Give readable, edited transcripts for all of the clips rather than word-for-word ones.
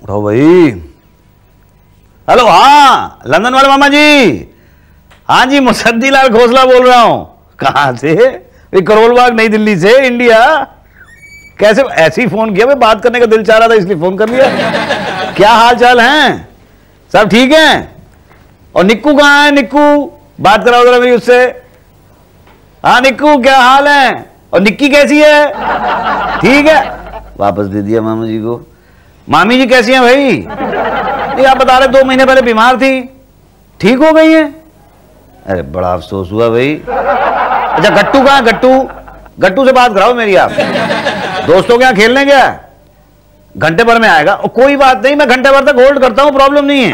उठाओ भाई। हेलो, हाँ लंदन वाले मामा जी। हाँ जी, मुसद्दी लाल खोसला बोल रहा हूं। कहां से? करोल बाग, नई दिल्ली से, इंडिया। कैसे? ऐसे ही फोन किया, मैं बात करने का दिल चाह रहा था इसलिए फोन कर लिया। क्या हाल चाल हैं? सब ठीक हैं? और निक्कू कहां है? निक्कू बात कराओ जरा मेरी उससे। हाँ निक्कू, क्या हाल है? और निक्की कैसी है? ठीक है, वापस दे दिया मामा जी को। मामी जी कैसी हैं भाई? नहीं, आप बता रहे 2 महीने पहले बीमार थी, ठीक हो गई हैं? अरे बड़ा अफसोस हुआ भाई। अच्छा गट्टू कहां है? गट्टू से बात कराओ मेरी आप। दोस्तों के यहां खेलने गया? घंटे भर में आएगा। और कोई बात नहीं, मैं घंटे भर तक होल्ड करता हूं, प्रॉब्लम नहीं है।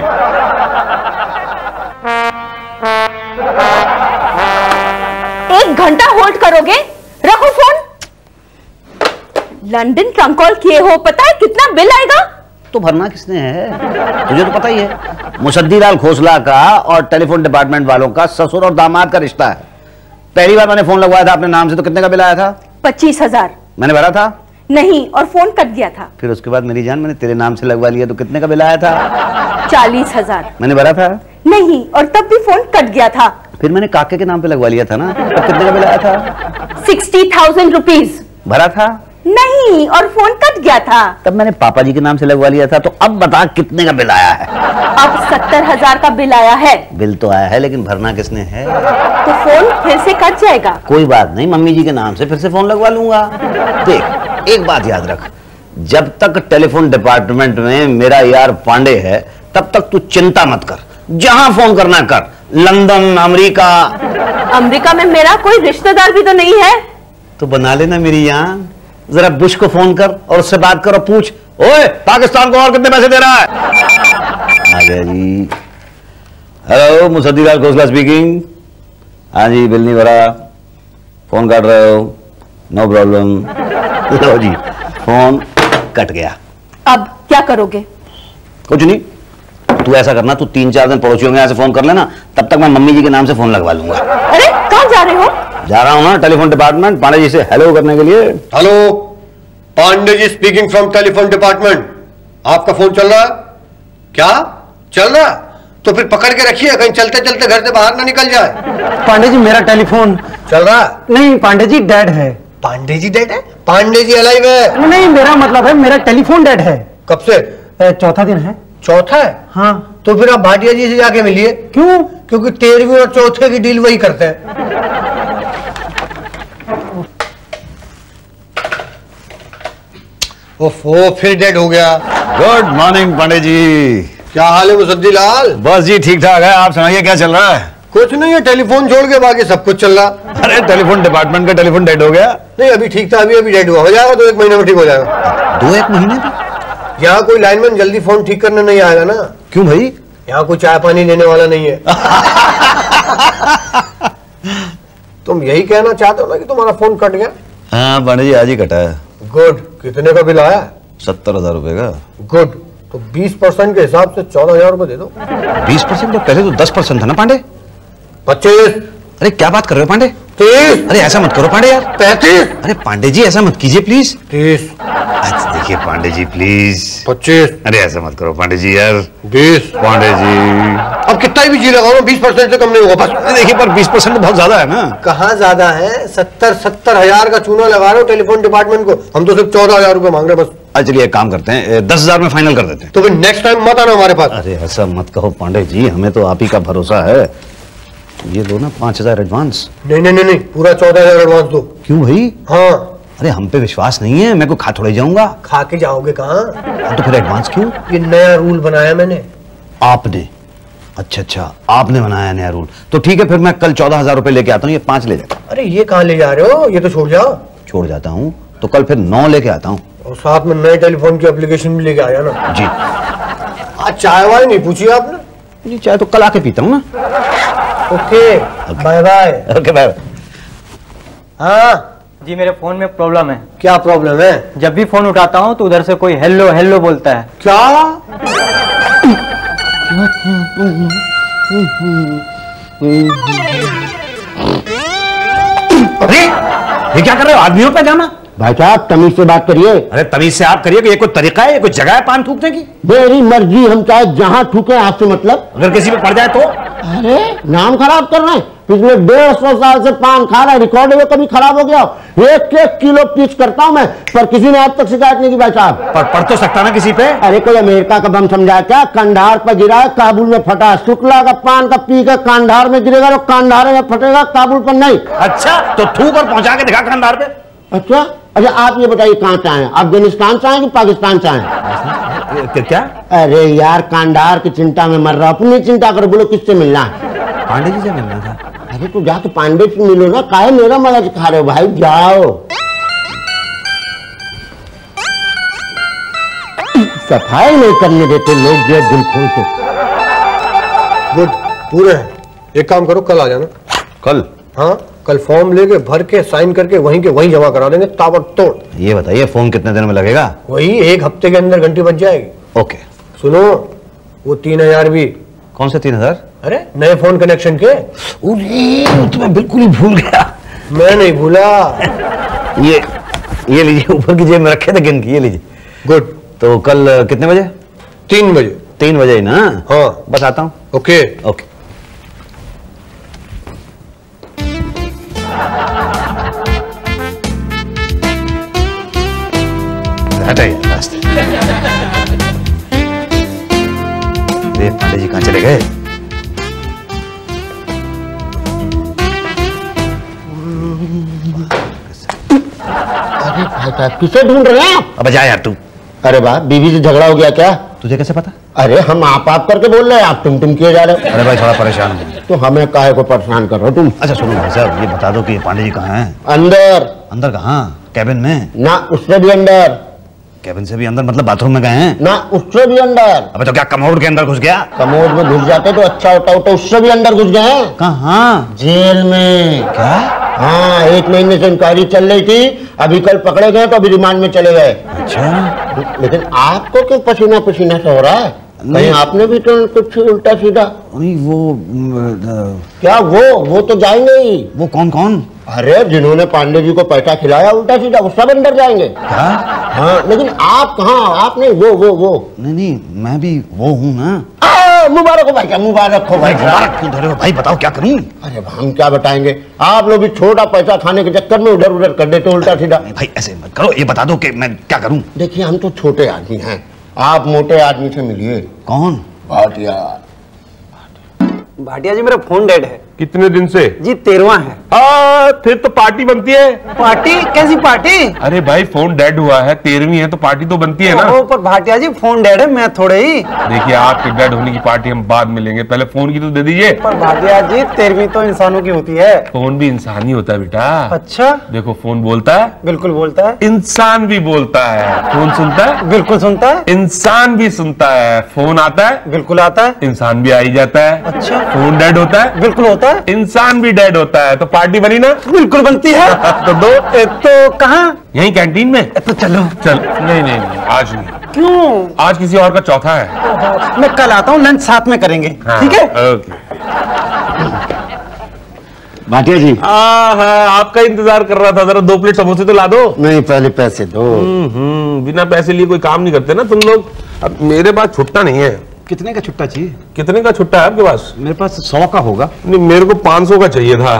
1 घंटा होल्ड करोगे? रखो फोन। लंदन ट्रंक कॉल किए हो, पता है कितना बिल आएगा? तो भरना किसने है? तुझे तो पता ही है, मुसद्दी लाल खोसला का और टेलीफोन डिपार्टमेंट वालों का ससुर और दामाद का रिश्ता है। पहली बार मैंने फोन लगवाया था अपने नाम से तो कितने का बिल आया था? 25,000। मैंने भरा था? नहीं, और फोन कट गया था। फिर उसके बाद मेरी जान मैंने तेरे नाम से लगवा लिया तो कितने का बिल आया था? 40,000। मैंने भरा था? नहीं, और तब भी फोन कट गया था। फिर मैंने काके के नाम पे लगवा लिया था ना, तब कितने का बिल आया था? 60,000 रुपीज। भरा था? नहीं, और फोन कट गया था। तब मैंने पापा जी के नाम से लगवा लिया था। तो अब बता कितने का बिल आया है? अब 70,000 का बिल आया है। बिल तो आया है, लेकिन भरना किसने है? तो फोन फिर से कट जाएगा। कोई बात नहीं, मम्मी जी के नाम से फिर से फोन लगवा लूंगा। देख, एक बात याद रख, जब तक टेलीफोन डिपार्टमेंट में मेरा यार पांडे है तब तक तू चिंता मत कर, जहां फोन करना कर। London, America. अमेरिका में मेरा कोई रिश्तेदार भी तो नहीं है। तो बना लेना मेरी जान, जरा बुश को फोन कर और उससे बात कर और पूछ, ओए पाकिस्तान को और कितने पैसे दे रहा है? आ गया जी। Hello, Musaddi Lal Khosla speaking. हाँ जी, बिल नहीं भरा, फोन काट रहे हो? No problem. लो जी, फोन कट गया। अब क्या करोगे? कुछ नहीं, तू ऐसा करना, तू 3-4 दिन पड़ोसियों के यहाँ से फोन कर लेना, तब तक मैं मम्मी जी के नाम से फोन लगवा लूंगा। अरे कहाँ जा रहे हो? जा रहा हूँ ना टेलीफोन डिपार्टमेंट, पांडे जी से हेलो करने के लिए। Hello, Pandey ji speaking from telephone department. आपका फोन चल रहा है क्या? चल रहा? तो फिर पकड़ के रखिए, कहीं चलते चलते घर से बाहर ना निकल जाए। पांडे जी मेरा टेलीफोन चल रहा? नहीं, पांडे जी डेड है। पांडे जी डेड है? पांडे जी अलाइव है। नहीं, मेरा मतलब है मेरा टेलीफोन डेड है। कब से? 4था दिन है। चौथा है? हाँ। तो फिर आप भाटिया जी से जाके मिलिए। क्यों? क्योंकि 13वीं और चौथे की डील वही करते हैं। ओफो, फिर डेड हो गया। Good morning Pandey ji. क्या हाल है मुसद्दी लाल? बस जी ठीक ठाक है, आप सुनाइए क्या चल रहा है? कुछ नहीं है, टेलीफोन छोड़ के बाकी सब कुछ चल रहा। अरे टेलीफोन डिपार्टमेंट का टेलीफोन डेड हो गया? नहीं, अभी ठीक था, अभी डेड हुआ। हो जाएगा, 2-1 महीने में ठीक हो जाएगा। 2-1 महीने में? यहाँ कोई लाइनमैन जल्दी फोन ठीक करने नहीं आएगा ना। क्यों भाई? यहाँ कोई चाय पानी देने वाला नहीं है। तुम यही कहना चाहते हो ना कि तुम्हारा फोन कट गया? हाँ पांडे जी, आज ही कटा है। गुड। कितने का बिल आया? 70,000 रुपए का। गुड। तो 20% के हिसाब से 14,000 रुपए दे दो। 20%? तो पहले तो 10% था ना पांडे। 25। अरे क्या बात कर रहे हो पांडे? 30। अरे ऐसा मत करो पांडे यार। 35। अरे पांडे जी ऐसा मत कीजिए प्लीज। 30। अच्छा देखिए पांडे जी प्लीज। 25। अरे ऐसा मत करो पांडे जी यार। 20। पांडे जी अब कितना ही भी जी लगाओ, 20% से कम नहीं होगा बस। देखिए पर 20% तो बहुत ज्यादा है ना। कहाँ ज्यादा है? 70,000 का चूना लगा रहे हो टेलीफोन डिपार्टमेंट को। हम तो सिर्फ 14,000 रुपए मांग रहे हैं बस। अच्छा चलिए एक काम करते हैं, 10,000 में फाइनल कर देते हैं। तो फिर नेक्स्ट टाइम मत आना हमारे पास। अरे ऐसा मत कहो पांडे जी, हमें तो आप ही का भरोसा है। ये लो ना 5,000 एडवांस। नहीं नहीं नहीं, पूरा 14,000 एडवांस दो। क्यों भाई? हाँ। अरे हम पे विश्वास नहीं है, मैं को खा थोड़े जाऊंगा। खा के जाओगे कहाँ? तो फिर एडवांस क्यों? ये नया रूल बनाया मैंने। आपने? अच्छा, आपने बनाया नया रूल। तो ठीक है, फिर मैं कल 14,000 रुपए लेके आता हूँ, ये 5 ले जाता। अरे ये कहाँ ले जा रहे हो? ये तो छोड़ जाओ। छोड़ जाता हूँ तो कल फिर 9 लेके आता हूँ। और साथ में नए टेलीफोन की एप्लीकेशन भी लेके आ जाना। जी। आज चाय वाय नहीं पूछी आपने? जी चाय तो कल आके पीता हूँ ना। Okay, bye bye. Okay bye. हाँ जी, मेरे फोन में प्रॉब्लम है। क्या प्रॉब्लम है? जब भी फोन उठाता हूँ तो उधर से कोई हेलो हेलो बोलता है। क्या? अरे ये क्या कर रहे हो? आदमियों पे जाना। भाई साहब तमीज से बात करिए। अरे तमीज से आप करिए कि ये कोई तरीका है, ये कोई जगह है पान थूकने की? मेरी मर्जी, हम चाहे जहां थूके, आपसे मतलब। अगर किसी पे पड़ जाए तो? अरे नाम खराब कर रहे हैं। पिछले 150 साल से पान खा रहा है, रिकॉर्ड है, कभी खराब हो गया? 1-1 किलो पीस करता हूं मैं, पर किसी ने आज तक शिकायत नहीं की भाई साहब। पर पड़ तो सकता ना किसी पे? अरे कोई अमेरिका का बम समझा क्या? कंधार पर गिरा है, काबुल में फटा। शुक्ला का पान का पी के कंधार में गिरेगा तो कंधार में फटेगा, काबुल पर नहीं। अच्छा तो थूक और पहुंचा के दिखा कंधार पे। अच्छा अच्छा, आप ये बताइए कहाँ से आए? अफगानिस्तान से आए कि पाकिस्तान से आए? क्या? अरे यार कंधार की चिंता में मर रहा, अपनी चिंता करो। बोलो किससे मिलना है? पांडे जी से मिलना था। अरे तो जाके पांडे से मिलो ना, काहे मेरा मगज खा रहे हो भाई? जाओ। सफाई नहीं करने देते लोग जो दिल खोल के। गुड, पूरे हैं। एक काम करो, कल आ जाना। कल? हाँ, कल फॉर्म लेके भर के साइन करके वहीं के वहीं जमा करा देंगे, ताबड़तोड़। ये बताइए फॉर्म कितने दिन में लगेगा? वही 1 हफ्ते के अंदर घंटी बच जाएगी। ओके। सुनो, वो 3000 भी। कौन से 3000? अरे नए फोन कनेक्शन के। वो तो मैं बिल्कुल ही भूल गया। मैं नहीं भूला। ये लीजिए, ऊपर की जेब में रखे थे गिन के, ये लीजिए। गुड। तो कल कितने बजे? 3 बजे। 3 बजे ही ना? हाँ बस आता हूँ। Okay okay. हटाइए रास्ते। ये पांडे जी कहाँ चले गए? अरे भाई साहब किसे ढूंढ रहे हैं? अब जा यार तू। अरे वाह, बीवी से झगड़ा हो गया क्या? तुझे कैसे पता? अरे हम आप करके बोल रहे हैं, आप तुम किए जा रहे हो। अरे भाई थोड़ा परेशान हूँ। तो हमें काहे को परेशान कर रहे हो तुम? अच्छा सुनो भाई साहब, ये बता दो कि ये पांडे जी कहाँ हैं? अंदर। अंदर कहाँ? कैबिन में? ना उससे भी अंदर। कैबिन से भी अंदर मतलब बाथरूम में गए हैं? ना उससे भी अंदर। अबे तो क्या कमोड के अंदर घुस गया? कमोड में घुस जाते तो अच्छा होता, तो उससे भी अंदर घुस गए हैं। कहाँ? जेल में। क्या? हाँ, 1 महीने से इंक्वायरी चल रही थी, अभी कल पकड़े गए तो अभी रिमांड में चले गए। अच्छा। लेकिन आपको क्यों पसीना पसीना से हो रहा है? कहीं आपने भी तो कुछ उल्टा सीधा? नहीं वो क्या वो तो जाएंगे ही। वो कौन कौन? अरे जिन्होंने पांडे जी को पैसा खिलाया उल्टा सीधा, वो सब अंदर जाएंगे। क्या? हाँ, लेकिन आप कहाँ? आप नहीं, वो। नहीं मैं भी वो हूँ ना। मुबारक हो भाई, क्या मुबारक हो भाई? मुबारक क्यों धरे हो भाई? बताओ क्या करूँ? अरे हम क्या बताएंगे, आप लोग भी छोटा पैसा खाने के चक्कर में उधर उधर कर देते उल्टा सीधा। भाई ऐसे मत करो, ये बता दो कि मैं क्या करूँ। देखिए हम तो छोटे आदमी हैं, आप मोटे आदमी से मिलिए। कौन? भाटिया। भाटिया जी मेरा फोन डेड है कितने दिन से? जी, 13वां है। फिर तो पार्टी बनती है। पार्टी? कैसी पार्टी? अरे भाई फोन डेड हुआ है, 13वीं है तो पार्टी तो बनती है ना। ओ, पर भाटिया जी फोन डेड है, मैं थोड़े ही। देखिए आपके डेड होने की पार्टी हम बाद में लेंगे, पहले फोन की तो दे दीजिए। पर भाटिया जी 13वीं तो इंसानों की होती है। फोन भी इंसान ही होता है बेटा। अच्छा, देखो फोन बोलता है, बिल्कुल बोलता है। इंसान भी बोलता है। फोन सुनता है, बिल्कुल सुनता है। इंसान भी सुनता है। फोन आता है, बिल्कुल आता है। इंसान भी आ ही जाता है। अच्छा। फोन डेड होता है, बिल्कुल होता है। इंसान भी डेड होता है। तो पार्टी बनी ना? बिल्कुल बनती है। तो दो। तो कहाँ? यहीं कैंटीन में। तो चलो। चल नहीं आज नहीं, क्यों? आज किसी और का चौथा है। मैं कल आता हूँ, लंच साथ में करेंगे। हाँ, ठीक है? ओके। भाटिया जी। आपका इंतजार कर रहा था, जरा 2 प्लेट समोसे तो ला दो। नहीं, पहले पैसे दो। बिना पैसे लिए कोई काम नहीं करते ना तुम लोग। अब मेरे पास छुट्टा नहीं है। कितने का छुट्टा चाहिए? कितने का छुट्टा है आपके पास? मेरे पास 100 का होगा। नहीं, मेरे को 500 का चाहिए था।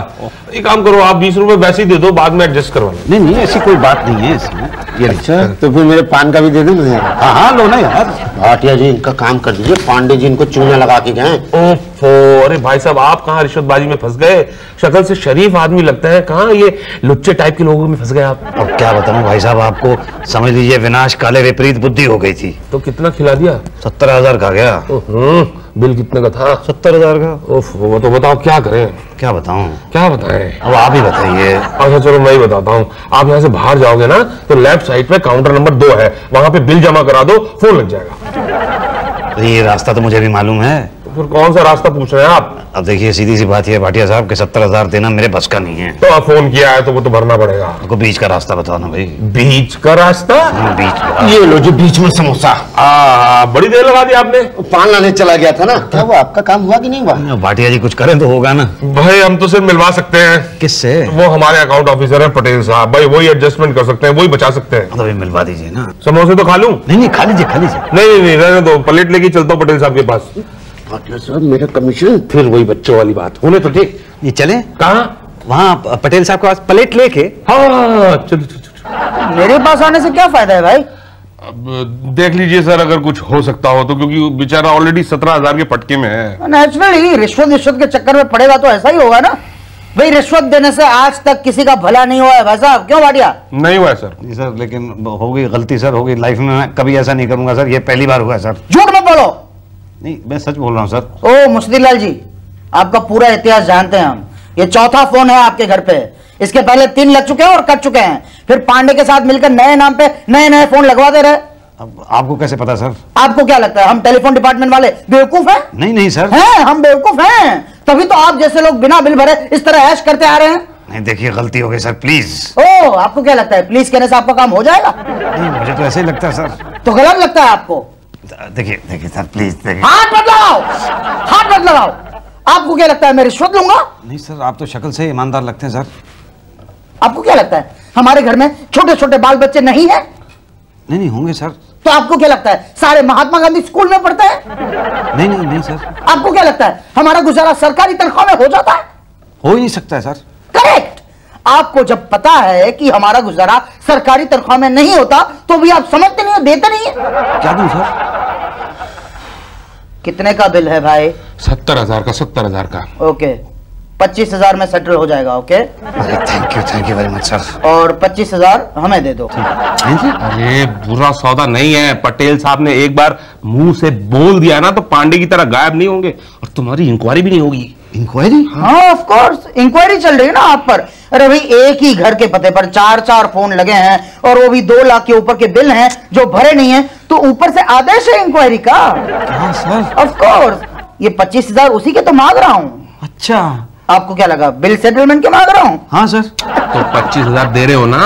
एक काम करो, आप 20 रुपए वैसे ही दे दो, बाद में एडजस्ट करवा लो। नहीं ऐसी कोई बात नहीं है इसमें। ये अच्छा, तो फिर मेरे पान का भी दे दो ना। हाँ लो ना यार। भाटिया जी इनका काम कर दीजिए, पांडे जी इनको चूना लगा के जाएं। ओफो, अरे भाई साहब आप कहाँ रिश्वतबाजी में फंस गए? शक्ल से शरीफ आदमी लगता है, कहाँ ये लुच्चे टाइप के लोगों में फंस गए आप? अब क्या बताऊं भाई साहब आपको, समझ लीजिए विनाश काले विपरीत बुद्धि हो गई थी। तो कितना खिला दिया? 70,000 का गया। बिल कितने का था? 70,000 का। ओफो, तो बताओ क्या करें? क्या बताऊं? क्या बताएं? अब आप ही बताइए। अच्छा चलो मैं ही बताता हूँ। आप यहाँ से बाहर जाओगे ना तो लेफ्ट साइड पे काउंटर नंबर 2 है, वहां पे बिल जमा करा दो, फोन लग जाएगा। ये रास्ता तो मुझे भी मालूम है। फिर कौन सा रास्ता पूछ रहे हैं आप? अब देखिए सीधी सी बात है भाटिया साहब के 70,000 देना मेरे बस का नहीं है। तो आप फोन किया है तो वो तो भरना पड़ेगा। आपको बीच का रास्ता बताओ ना भाई। बीच का रास्ता? बीच का। ये लो जी बीच में समोसा। बड़ी देर लगा दी आपने। पान लाने चला गया था ना। क्या वो आपका काम हुआ कि नहीं हुआ? भाटिया जी कुछ करें तो होगा ना। भाई हम तो सिर्फ मिलवा सकते हैं। किससे? वो हमारे अकाउंट ऑफिसर है पटेल साहब, भाई वही एडजस्टमेंट कर सकते हैं, वही बचा सकते हैं। तो मिलवा दीजिए ना। समोसे तो खा लूं? नहीं खा लीजिए खा लीजिए। नहीं रहने दो, प्लेट लेके चलता हूँ पटेल साहब के पास। भाटिया साहब मेरा कमीशन। फिर वही बच्चों वाली बात, होने तो ठीक। ये चले कहाँ? वहाँ पटेल साहब के पास प्लेट लेके। हाँ चलो। मेरे पास आने से क्या फायदा है भाई? अब देख लीजिए सर, अगर कुछ हो सकता हो तो, क्योंकि बेचारा ऑलरेडी 17,000 के फटके में है। नेचुरली रिश्वत के चक्कर में पड़ेगा तो ऐसा ही होगा ना भाई। रिश्वत देने से आज तक किसी का भला नहीं हुआ है भाई साहब, क्यों भाटिया? नहीं हुआ है सर। जी सर, लेकिन होगी गलती सर, होगी। लाइफ में मैं कभी ऐसा नहीं करूंगा सर, ये पहली बार हुआ है सर। झूठ मत बोलो। नहीं मैं सच बोल रहा हूँ सर। ओ मुश्तिलाल जी, आपका पूरा इतिहास जानते हैं हम। ये चौथा फोन है आपके घर पे। इसके पहले 3 लग चुके हैं और कट चुके हैं। फिर पांडे के साथ मिलकर नए नाम पे नए फोन लगवा दे रहे। अब आपको कैसे पता सर? आपको क्या लगता है हम टेलीफोन डिपार्टमेंट वाले बेवकूफ हैं? नहीं सर। हैं, हम बेवकूफ हैं। तभी तो आप जैसे लोग बिना बिल भरे इस तरह ऐश करते आ रहे हैं। नहीं देखिए गलती हो गई सर, प्लीज। ओ आपको क्या लगता है प्लीज कहने से आपका काम हो जाएगा? नहीं मुझे तो ऐसे ही लगता है सर। तो गलत लगता है आपको। देखिए सर प्लीज देखिए। हाथ मत लगाओ, हाथ मत लगाओ। आपको क्या लगता है मैं रिश्वत लूंगा? नहीं सर, आप तो शक्ल से ईमानदार लगते हैं सर। आपको क्या लगता है हमारे घर में छोटे छोटे बाल बच्चे नहीं है? नहीं होंगे सर। तो आपको क्या लगता है सारे महात्मा गांधी स्कूल में पढ़ते हैं? नहीं सर। आपको क्या लगता है हमारा गुजारा सरकारी तनख्वाह में हो जाता है? हो ही नहीं सकता है सर। करेक्ट। आपको जब पता है कि हमारा गुजारा सरकारी तनख्वाह में नहीं होता तो भी आप समझते नहीं हो, देते नहीं है। क्या दूं सर? कितने का बिल है भाई? 70,000 का। 70,000 का। ओके 25,000 में सेटल हो जाएगा। Okay thank you very much sir. और 25,000 हमें दे दो। अरे बुरा सौदा नहीं है, पटेल साहब ने एक बार मुंह से बोल दिया ना तो पांडे की तरह गायब नहीं होंगे और तुम्हारी इंक्वायरी भी नहीं होगी। इंक्वायरी? हाँ ऑफ कोर्स इंक्वायरी चल रही है ना आप पर। अरे भाई एक ही घर के पते पर 4 फोन लगे हैं और वो भी 2 लाख के ऊपर के बिल हैं जो भरे नहीं हैं, तो ऊपर से आदेश है इंक्वायरी का। हाँ सर। ऑफ कोर्स ये 25,000 उसी के तो मांग रहा हूँ। अच्छा आपको क्या लगा बिल सेटलमेंट के मांग रहा हूँ? हाँ सर। तो 25,000 दे रहे हो ना?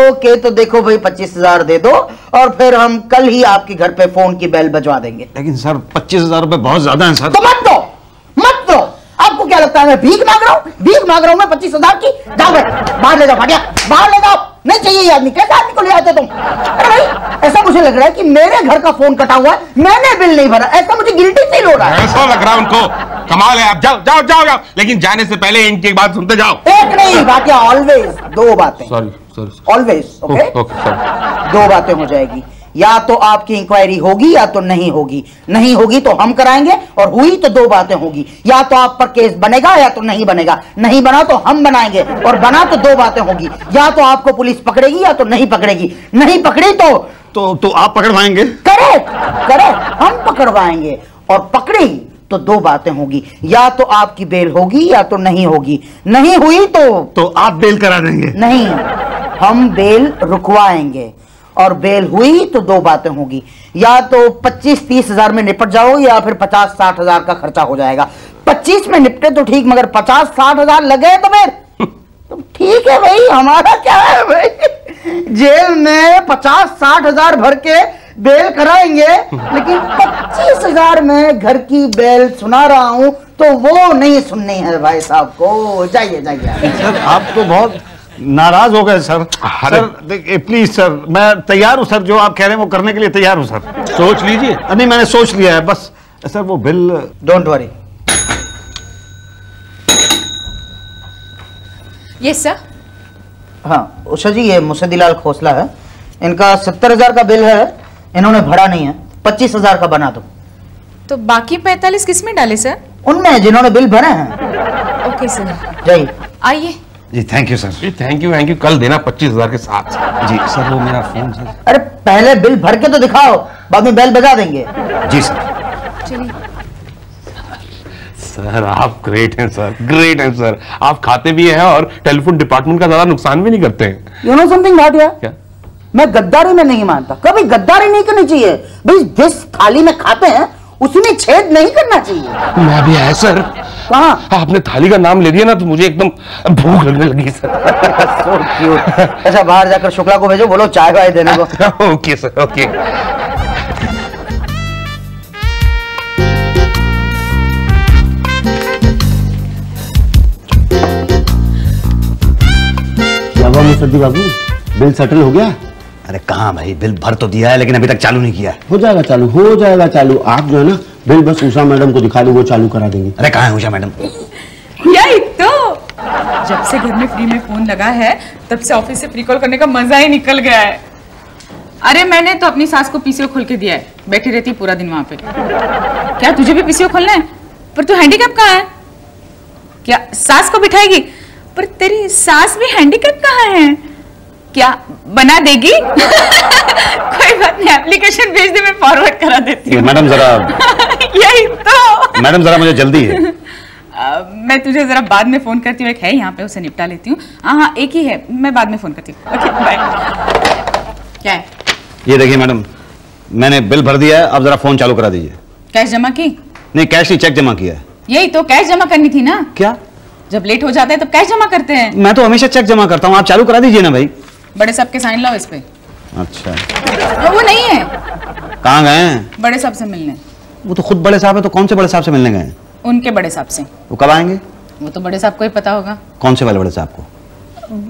ओके तो देखो भाई 25,000 दे दो और फिर हम कल ही आपके घर पे फोन की बेल बजवा देंगे। लेकिन सर 25,000 रुपए बहुत ज्यादा हैं सर। तो मत दो, मत दो। आपको क्या लगता है मैं भीख मांग रहा हूँ? भीख मांग रहा हूँ मैं 25,000 की? जाओ बाहर ले जाओ, भाटिया बाहर ले जाओ। नहीं चाहिए ये आदमी, कैसे आदमी को ले आते तुम? अरे भाई ऐसा मुझे लग रहा है कि मेरे घर का फोन कटा हुआ है, मैंने बिल नहीं भरा, ऐसा मुझे गिल्टी फील हो रहा है। ऐसा लग रहा है उनको। कमाल है। आप जाओ जाओ जाओ जाओ, लेकिन जाने से पहले इनकी एक बात सुनते जाओ। एक नहीं भाटिया, ऑलवेज 2 बातें। Sorry always okay. Okay sorry. 2 बातें हो जाएगी, या तो आपकी इंक्वायरी होगी या तो नहीं होगी। नहीं होगी तो हम कराएंगे और हुई तो 2 बातें होगी, या तो आप पर केस बनेगा या तो नहीं बनेगा। नहीं बना तो हम बनाएंगे और बना तो 2 बातें होगी, या तो आपको पुलिस पकड़ेगी या तो नहीं पकड़ेगी। नहीं पकड़ी तो आप पकड़वाएंगे? करेक्ट हम पकड़वाएंगे और पकड़ी तो 2 बातें होगी, या तो आपकी बेल होगी या तो नहीं होगी। नहीं हुई तो आप बेल करा देंगे? नहीं, हम बेल रुकवाएंगे और बेल हुई तो 2 बातें होगी, या तो 25-30 हजार में निपट जाओ या फिर 50-60 हजार का खर्चा हो जाएगा। 25 में निपटे तो ठीक, मगर 50-60 हजार लगे तो फिर तो ठीक है भाई। हमारा क्या है भाई, जेल में 50-60 हजार भर के बेल कराएंगे, लेकिन 25,000 में घर की बेल सुना रहा हूं तो वो नहीं सुननी है भाई साहब को। जाइए सर आप तो बहुत नाराज हो गए सर। सर देखिए प्लीज सर, मैं तैयार हूँ सर, जो आप कह रहे हैं वो करने के लिए तैयार हूँ सर। सोच लीजिए। नहीं मैंने सोच लिया है बस। सर वो bill. Don't worry. Yes sir. हाँ उषा जी, ये मुसद्दीलाल खोसला है, इनका 70,000 का बिल है, इन्होंने भरा नहीं है। 25,000 का बना दो। तो बाकी 45 किस में डाले सर? उनमें जिन्होंने बिल भरे हैं। Okay sir. जाइए। आइए। जी thank you sir. Thank you कल देना 25,000 के साथ। जी सर वो मेरा फोन सर। अरे पहले बिल भर के तो दिखाओ, बाद में बेल बजा देंगे। जी सर। चलिए। सर आप ग्रेट हैं सर, ग्रेट हैं सर। आप खाते भी हैं और टेलीफोन डिपार्टमेंट का ज्यादा नुकसान भी नहीं करते हैं। यू नो समथिंग भाटिया, क्या? मैं गद्दारी में नहीं मानता, कभी गद्दारी नहीं करनी चाहिए भाई। जिस थाली में खाते हैं उसमें छेद नहीं करना चाहिए। मैं भी है सर। कहाँ? आपने थाली का नाम ले दिया ना तो मुझे एकदम भूख लगने लगी सर। So cute। अच्छा बाहर जाकर शुक्ला को भेजो, बोलो चाय वाय देने को। Okay sir okay. क्या हुआ मुसद्दी बाबू, बिल सेटल हो गया? अरे कहाँ भाई, बिल भर तो दिया है लेकिन अभी तक चालू नहीं किया है। हो जाएगा चालू, हो जाएगा चालू। आप जो है ना बिल बस उषा मैडम को दिखा दो, वो चालू करा देंगे। अरे कहाँ है उषा मैडम? यही तो, जब से घर में फ्री में फोन लगा है तब से ऑफिस से फ्री कॉल करने का मजा ही निकल गया है। अरे मैंने तो अपनी सास को पीसीओ खोल के दिया है, बैठी रहती है पूरा दिन वहां पे। क्या तुझे भी पीसीओ खोलना है? पर तू हैंडीकैप कहाँ है? क्या सास को बिठाएगी? पर तेरी सास भी हैंडीकैप कहाँ है? क्या बना देगी? कोई बात नहीं, एप्लीकेशन भेज दे, मैं फॉरवर्ड करा देती हूँ। मैडम जरा यही तो मैडम जरा मुझे जल्दी है। मैं तुझे जरा बाद में फोन करती हूँ, एक है यहाँ पे, उसे निपटा लेती हूँ। हाँ एक ही है, मैं बाद में फोन करती हूँ। Okay bye. क्या है? ये देखिए मैडम, मैंने बिल भर दिया है, अब जरा फोन चालू करा दीजिए। कैश जमा की? नहीं कैश नहीं, चेक जमा किया है। यही तो, कैश जमा करनी थी ना। क्या? जब लेट हो जाता है तब कैश जमा करते हैं। मैं तो हमेशा चेक जमा करता हूँ, आप चालू करा दीजिए ना भाई। बड़े साहब के साइन लाओ इस पे। अच्छा वो नहीं है, कहाँ गए हैं? बड़े साहब से मिलने। वो तो खुद बड़े साहब है, तो कौन से बड़े साहब से मिलने गए हैं? उनके बड़े साहब से। वो कब आएंगे? वो तो बड़े साहब को ही पता होगा। कौन से वाले बड़े साहब को?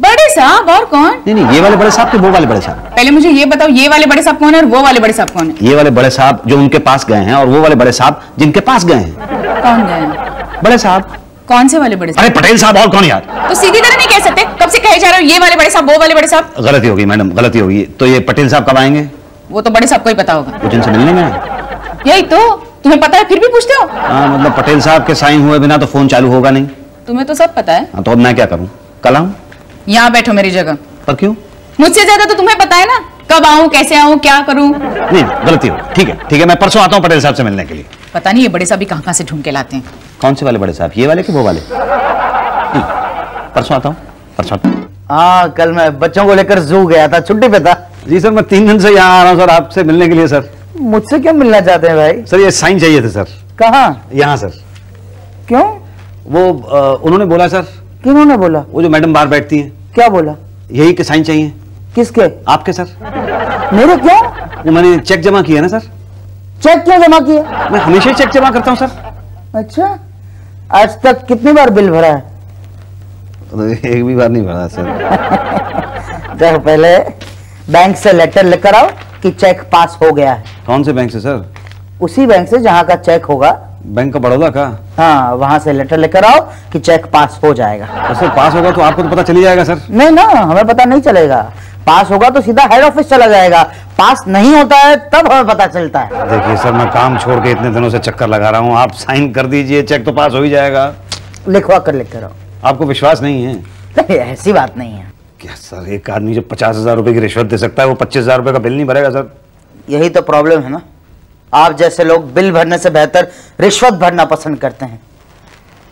बड़े साहब और कौन? नहीं ये वाले बड़े साहब के वो वाले बड़े साहब? पहले मुझे ये बताओ, ये वाले बड़े साहब कौन है और वो वाले बड़े साहब कौन है? ये वाले बड़े साहब जो उनके पास गए हैं और वो वाले बड़े साहब जिनके पास गए हैं। कौन गए हैं? बड़े साहब। कौन से वाले बड़े साहब? अरे पटेल साहब और कौन यार? तो सीधी तरह नहीं कह सकते, कब से कहे जा रहे हो ये वाले बड़े साहब वो वाले बड़े साहब? गलती होगी मैडम, गलती होगी। तो ये पटेल साहब कब आएंगे? वो तो बड़े साहब को ही पता होगा। वो जिनसे मिलने गए? यही तो, तुम्हें पता है फिर भी पूछते हो? हाँ मतलब पटेल साहब के साइन हुए बिना तो फोन चालू होगा नहीं। तुम्हें तो सब पता है। हाँ तो अब मैं क्या करूँ, कल आऊँ? यहाँ बैठो मेरी जगह। पर क्यों? मुझसे ज्यादा तो तुम्हें पता है ना, कब आऊं, कैसे आऊं, क्या करूं। नहीं गलती हो, ठीक है मैं परसों आता हूँ पटेल साहब से मिलने के लिए। पता नहीं ये बड़े साहब भी कहाँ से ढूंढ के लाते हैं। कौन से वाले बड़े साहब, ये वाले कि वो वाले? परसों आता हूँ, परसों आता हूँ। हाँ कल मैं बच्चों को लेकर जू गया था, छुट्टी पे था। जी सर, मैं 3 दिन से यहाँ आ रहा हूँ सर आपसे मिलने के लिए सर। मुझसे क्यों मिलना चाहते हैं भाई? सर ये साइन चाहिए थे सर। कहाँ? यहाँ सर। क्यों? वो उन्होंने बोला सर। किन्होंने बोला? वो जो मैडम बाहर बैठती हैं। क्या बोला? यही के साइन चाहिए। किसके? आपके सर। मेरे क्यों? वो मैंने चेक जमा किया ना सर। चेक क्यों जमा किया? मैं हमेशा ही चेक जमा करता हूँ सर। अच्छा, आज तक कितनी बार बिल भरा है? एक भी बार नहीं भरा सर। देखो पहले बैंक से लेटर लेकर आओ कि चेक पास हो गया है। कौन से बैंक से सर? उसी बैंक से जहाँ का चेक होगा। बैंक ऑफ बड़ौदा का? हाँ, वहां से लेटर लेकर आओ कि चेक पास हो जाएगा। तो सर पास होगा तो आपको तो पता चली जाएगा सर। नहीं ना, हमें पता नहीं चलेगा। पास होगा तो सीधा हेड ऑफिस चला जाएगा, पास नहीं होता है तब हमें पता चलता है। देखिए सर, मैं काम छोड़ के इतने दिनों से चक्कर लगा रहा हूँ, आप साइन कर दीजिए, चेक तो पास हो ही जाएगा। लिखवा कर लेकर आओ। आपको विश्वास नहीं है? नहीं, ऐसी बात नहीं है। क्या सर, एक आदमी जो 50,000 रुपए की रिश्वत दे सकता है वो 25,000 रुपए का बिल नहीं भरेगा सर? यही तो प्रॉब्लम है ना, आप जैसे लोग बिल भरने से बेहतर रिश्वत भरना पसंद करते हैं।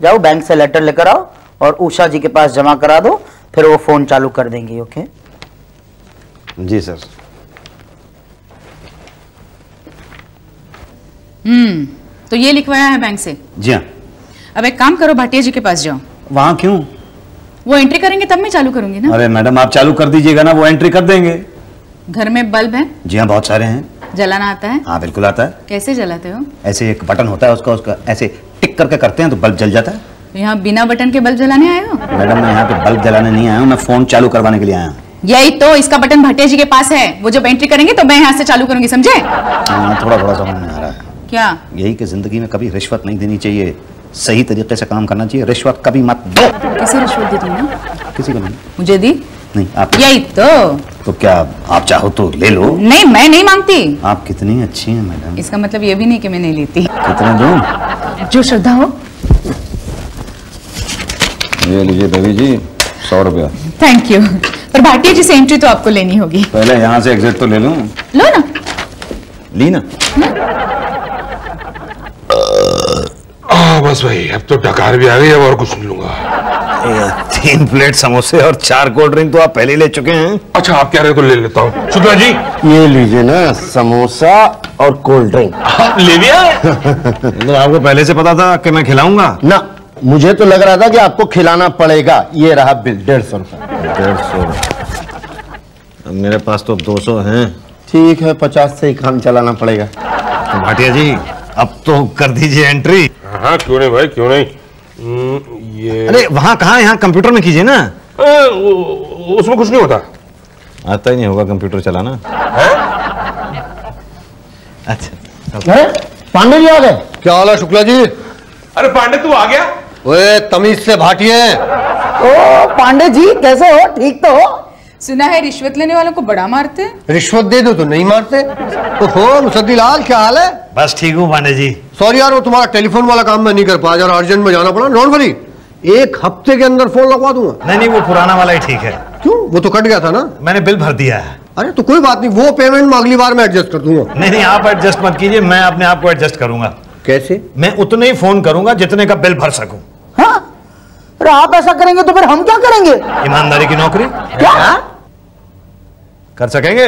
जाओ बैंक से लेटर लेकर आओ और उषा जी के पास जमा करा दो, फिर वो फोन चालू कर देंगी। ओके? जी सर। तो ये लिखवाया है बैंक से? जी हाँ। अब एक काम करो, भाटिया जी के पास जाओ। वहां क्यों? वो एंट्री करेंगे तब मैं चालू करूंगी ना। अरे मैडम आप चालू कर दीजिएगा ना, वो एंट्री कर देंगे। घर में बल्ब है? जी हाँ, बहुत सारे हैं। जलाना आता है? हाँ बिल्कुल आता है। कैसे जलाते हो? ऐसे एक बटन होता है उसका ऐसे टिक करके करते हैं तो बल्ब जल जाता है। तो यहाँ बिना बटन के बल्ब जलाने आए हो? मैडम मैं यहाँ पे बल्ब जलाने नहीं आया हूँ, मैं फोन चालू करवाने के लिए आया हूँ। यही तो, इसका बटन भाटिया जी के पास है, वो जब एंट्री करेंगे तो मैं यहाँ से चालू करूंगी, समझे? थोड़ा थोड़ा समझ में आ रहा है। क्या? यही कि जिंदगी में कभी रिश्वत नहीं देनी चाहिए, सही तरीके से काम करना चाहिए, रिश्वत कभी मत दो। किसे रिश्वत दी तुमने? किसी को नहीं। मुझे दी? नहीं आप। यही तो क्या आप चाहो तो ले लो। नहीं, मैं नहीं मांगती। आप कितनी अच्छी हैं मैडम। इसका मतलब ये भी नहीं कि मैं नहीं लेती। कितने दूं? जो श्रद्धा हो। ये लीजिए देवी जी, 100 रुपया। Thank you. पर भाटिया जी से एंट्री तो आपको लेनी होगी। पहले यहाँ से एग्जिट तो ले लूं। लो ना। ली ना। बस भाई, अब तो डकार भी आ गई, अब और कुछ नहीं लूंगा। 3 प्लेट समोसे और 4 कोल्ड ड्रिंक तो आप पहले ले चुके हैं। अच्छा आप कह रहे हो तो ले लेता हूँ। शुक्ला जी ये लीजिए ना, समोसा और कोल्ड ड्रिंक। ले लिया? तो आपको पहले से पता था कि मैं खिलाऊंगा? ना, मुझे तो लग रहा था कि आपको खिलाना पड़ेगा। ये रहा बिल, 150 रुपए। 150? मेरे पास तो 200 हैं। ठीक है, 50 से ही काम चलाना पड़ेगा। तो भाटिया जी अब तो कर दीजिए एंट्री। हाँ क्यों नहीं भाई, क्यों नहीं। ये अरे वहां कहाँ, यहाँ कंप्यूटर में कीजिए ना। उसमें कुछ नहीं होता। आता ही नहीं होगा कंप्यूटर चलाना। अच्छा पांडे जी आ गए? क्या हाल है शुक्ला जी? अरे पांडे तू आ गया? ओए तमीज से भाटिए। ओ पांडे जी कैसे हो? ठीक तो हो? सुना है रिश्वत लेने वालों को बड़ा मारते हैं। रिश्वत दे दो तो नहीं मारते। ओहो मुसद्दी लाल, क्या हाल है? बस ठीक हूँ पांडे जी। सॉरी यार, वो तुम्हारा टेलीफोन वाला काम मैं नहीं कर पाया, जरा अर्जेंट में जाना पड़ा। डोंट वरी, 1 हफ्ते के अंदर फोन लगवा दूंगा। नहीं वो पुराना वाला ही ठीक है। क्यों? वो तो कट गया था ना। मैंने बिल भर दिया है। अरे तो कोई बात नहीं, वो पेमेंट में अगली बार मैं एडजस्ट कर दूंगा। नहीं आप एडजस्ट मत कीजिए, मैं अपने आप को एडजस्ट करूंगा। कैसे? मैं उतने ही फोन करूंगा जितने का बिल भर सकूं। हाँ? अरे आप ऐसा करेंगे तो फिर हम क्या करेंगे? ईमानदारी की नौकरी क्या? कर सकेंगे?